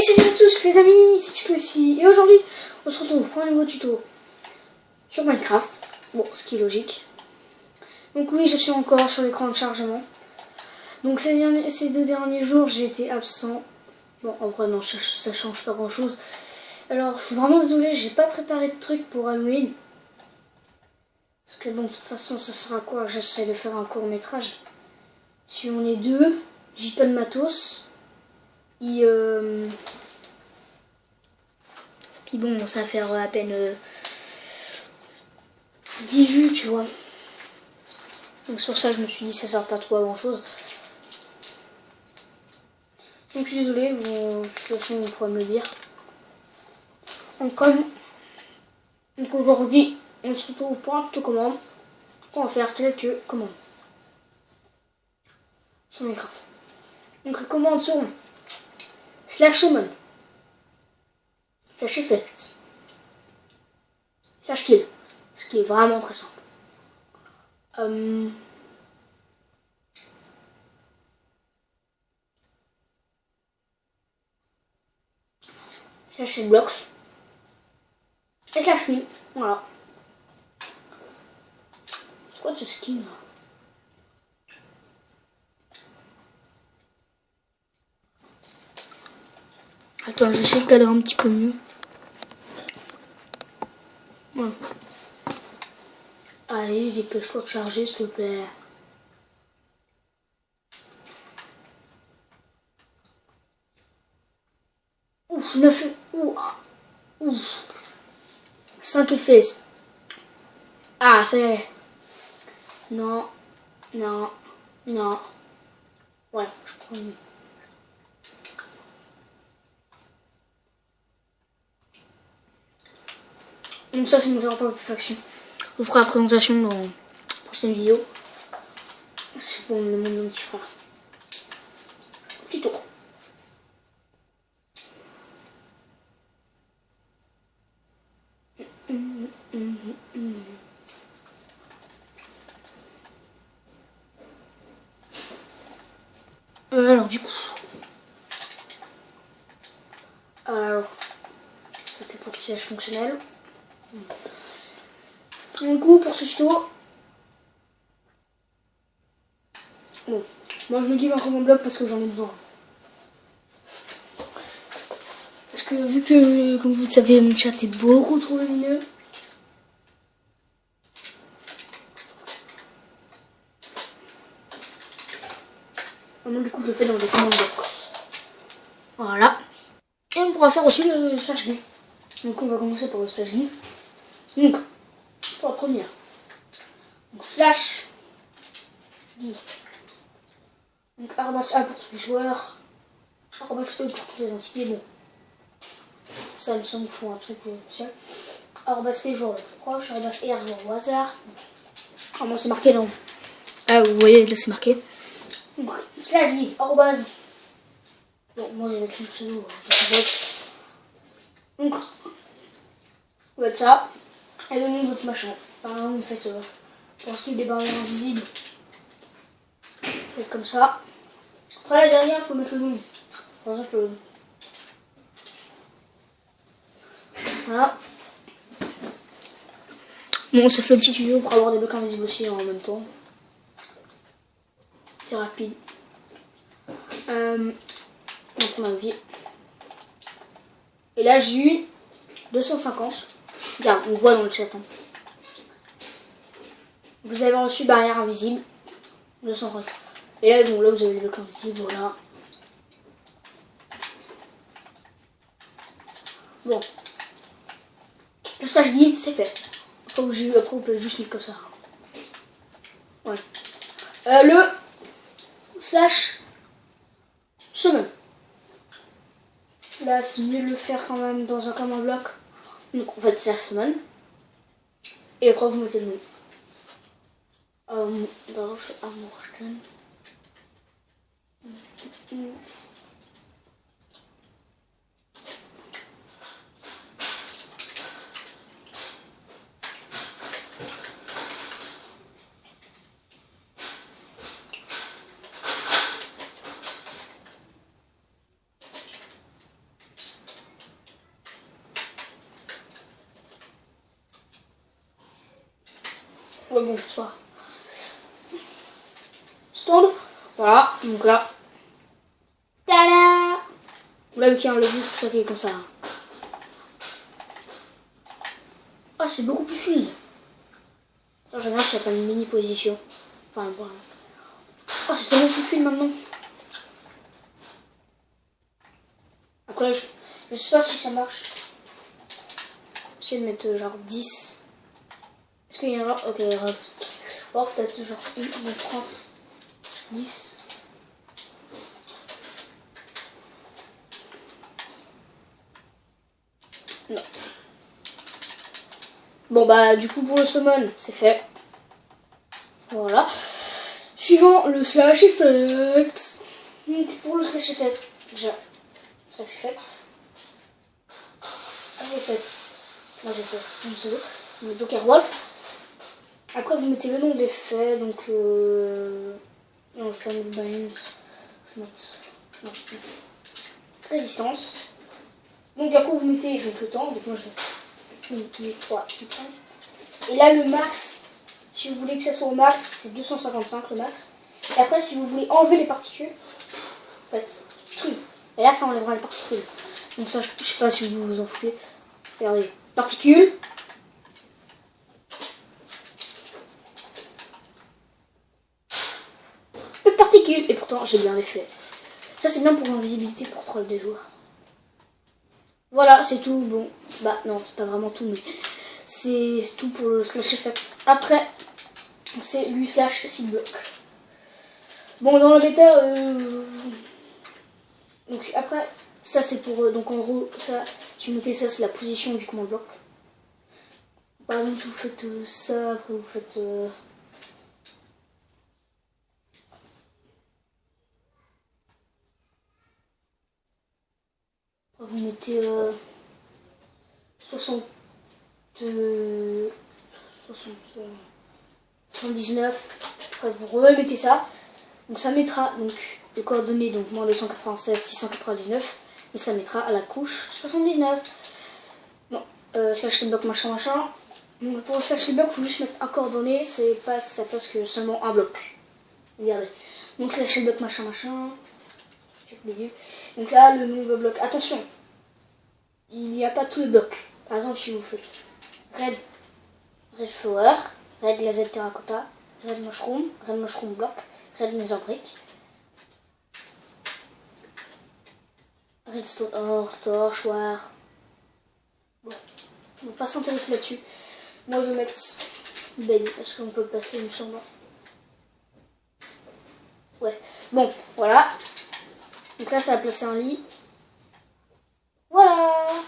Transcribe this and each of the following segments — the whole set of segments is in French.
Salut à tous les amis, c'est Tuto ici. Et aujourd'hui, on se retrouve pour un nouveau tuto sur Minecraft. Bon, ce qui est logique. Donc oui, je suis encore sur l'écran de chargement. Donc ces 2 derniers jours, j'ai été absent. Bon, en vrai, non, ça change pas grand chose. Alors, je suis vraiment désolée, j'ai pas préparé de trucs pour Halloween. Parce que bon, de toute façon, ça sera quoi? J'essaie de faire un court métrage. Si on est 2, j'ai pas de matos. Et puis bon, ça va faire à peine 10 vues, tu vois. Donc c'est pour ça que je me suis dit ça sert pas trop à grand chose. Donc je suis désolée, de toute façon vous pourrez me le dire. Donc aujourd'hui, on se retrouve pour un commande. On va faire quelques commandes sur Minecraft. Donc les commandes seront /summon, /effect, /kill, ce qui est vraiment très simple. /blocks et /kill, voilà. C'est quoi ce skin là? Attends, je sais qu'elle est un petit peu mieux. Voilà. Allez, dépêche-toi de charger, s'il te plaît. Ouf, 9... Ouf. 5 effets. Ah, c'est... Non. Non. Non. Voilà, je prends mieux. Donc ça, c'est mon rapport de faction. Je vous ferai la présentation dans la prochaine vidéo. C'est pour mon petit frère. Petit tour. Alors du coup, ça c'est pour le siège fonctionnel. Du coup pour ce tuto, bon, moi je me dis encore mon bloc parce que j'en ai besoin. Parce que vu que, comme vous le savez, mon chat est beaucoup trop lumineux. Donc du coup je le fais dans des commandes blocs. Voilà. Et on pourra faire aussi le /give. Donc on va commencer par le /give. Donc pour la première. Donc /give. Donc /a pour tous les joueurs. /e pour toutes les entités. Bon. Ça me semble que je un truc spécial. /p joueur le plus proche. /r joueur au hasard. Ah moi c'est marqué là. Ah vous voyez là c'est marqué. Donc /give arrobase. Bon moi j'ai avec mon pseudo. Donc vous faites ça. Et le nom de votre machin. Par exemple vous faites pour ce qui est des barrières invisibles. Vous faites comme ça. Après derrière il faut mettre le nom. Par exemple voilà. Bon, ça fait le petit tuto pour avoir des blocs invisibles aussi en même temps. C'est rapide. Donc on a envie. Et là j'ai eu 250. Regarde, on voit dans le chat. Hein. Vous avez reçu barrière invisible. 250. Et là, donc là vous avez les blocs invisibles, voilà. Bon. Le /give c'est fait. Après vous pouvez juste mettre comme ça. Ouais. Le /summon. Là c'est mieux de le faire quand même dans un command bloc. Donc on fait /summon. Et après vous mettez le nom. D'abord je fais Amorsten. Ouais, bon, c'est pas. Stand. Voilà, donc là. Tada! Vous l'avez qui a un levier, c'est pour ça qu'il est comme ça. Ah, c'est beaucoup plus fluide. Attends, je regarde s'il n'y a pas une mini position. Enfin, bon. Oh, c'est tellement plus fluide maintenant. Après, je sais pas si ça marche. J'essaie de mettre genre 10. Est-ce qu'il y a un... Ok, alors peut-être genre 1, 2, 3, 10. Non. Bon bah du coup pour le summon, c'est fait. Voilà. Suivant le slash effect. Donc pour le slash effect, déjà, slash effect. Ah, j'ai fait. Là j'ai fait une solo. Le Joker Wolf. Après vous mettez le nom d'effet, donc non, je vais pas mettre balance. Je vais mettre. Non. Résistance. Donc à coup vous mettez donc, le temps, donc moi je mets 1, 2, 3, 4, 5. Et là le max, si vous voulez que ça soit au max, c'est 255 le max. Et après si vous voulez enlever les particules, vous faites truc. Et là ça enlèvera les particules. Donc ça je sais pas si vous vous en foutez. Regardez, particules. Particules. Et pourtant j'ai bien les fait. Ça c'est bien pour l'invisibilité pour troll des joueurs. Voilà, c'est tout. Bon, bah non, c'est pas vraiment tout, mais c'est tout pour le slash effect. Après, c'est lui slash seed block. Bon, dans la bêta, donc après, ça c'est pour, donc en gros, ça, si vous mettez ça, c'est la position du command bloc. Par exemple, si vous faites ça, après vous faites... vous mettez 60... 79, après vous remettez ça, donc ça mettra donc les coordonnées, donc moins 296, 699, mais ça mettra à la couche 79. Bon, slash bloc machin machin. Donc pour le slash bloc, il faut juste mettre un coordonnée, c'est pas ça place que seulement un bloc. Regardez. Donc slash bloc machin machin. Donc là le nouveau bloc, attention, il n'y a pas tous les blocs. Par exemple si vous faites red flower, red laser terracotta, red mushroom block, red nether brick, redstone or, torch, war. Bon, on va pas s'intéresser là-dessus. Moi je vais mettre belly parce qu'on peut le passer, il me semble. Ouais, bon, voilà. Donc là ça va placer un lit. Voilà.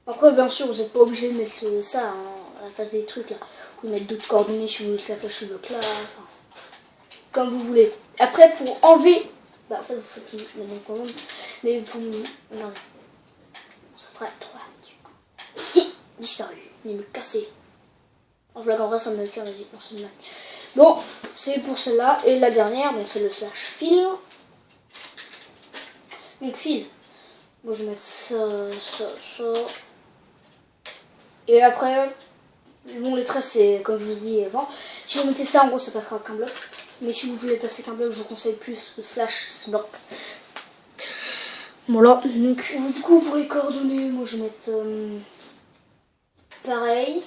Après bien sûr vous n'êtes pas obligé de mettre ça hein, à la place des trucs là. Vous pouvez mettre d'autres coordonnées si vous voulez faire le bloc là. Enfin, comme vous voulez. Après pour enlever. Bah en fait vous faites la même commande. Mais pour. Non. Ça fera 3. Disparu. Il me cassé. En blague en vrai ça me cœur la vie. Non c'est une blague. Bon, c'est pour celle-là. Et la dernière, donc c'est le slash fil. Donc fil. Bon je vais mettre ça. Et après, bon les traits c'est comme je vous dis avant. Si vous mettez ça en gros ça passera qu'un bloc. Mais si vous voulez passer qu'un bloc, je vous conseille plus le slash bloc. Voilà, donc du coup pour les coordonnées, moi je vais mettre pareil.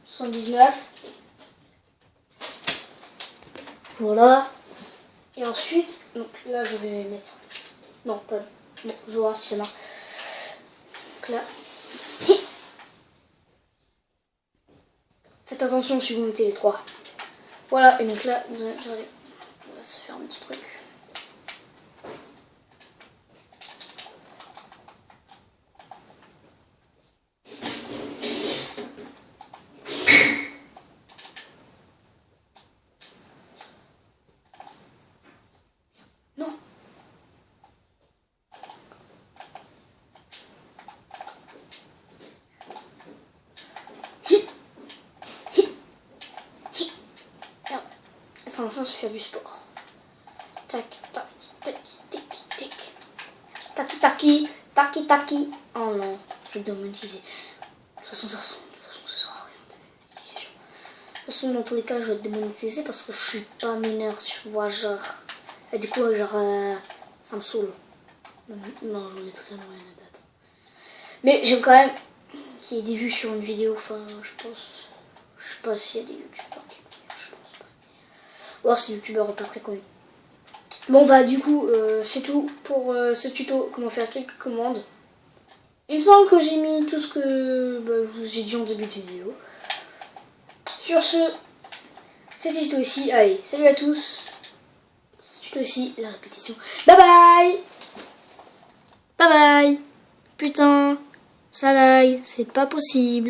119. Voilà. Et ensuite, donc là je vais mettre. Non, pas. Bon, je vais voir si ça marche. Donc là. Faites attention si vous mettez les 3. Voilà, et donc là, vous allez, on va se faire un petit truc. Non. Enfin, se faire du sport. Tac, tac, tac, tac, tac. Taki, taki, taki, taki. Oh non, je vais démonétiser. De toute façon, ça sera rien. toute façon, dans tous les cas, je vais être démonétisé parce que je suis pas mineur, tu vois, genre. Et du coup, genre, ça me saoule. Non, j'en ai totalement rien à battre. Mais j'aime quand même qu'il y ait des vues sur une vidéo, enfin, je pense. Je sais pas s'il y a des youtubeurs qui vont venir, je pense pas. Ou alors c'est youtubeurs pas très connus. Bon bah du coup c'est tout pour ce tuto comment faire quelques commandes. Il me semble que j'ai mis tout ce que j'ai dit en début de vidéo. Sur ce, c'était tuto ici. Allez, salut à tous. C'est tuto ici, la répétition. Bye bye. Bye bye. Putain, ça lag, c'est pas possible.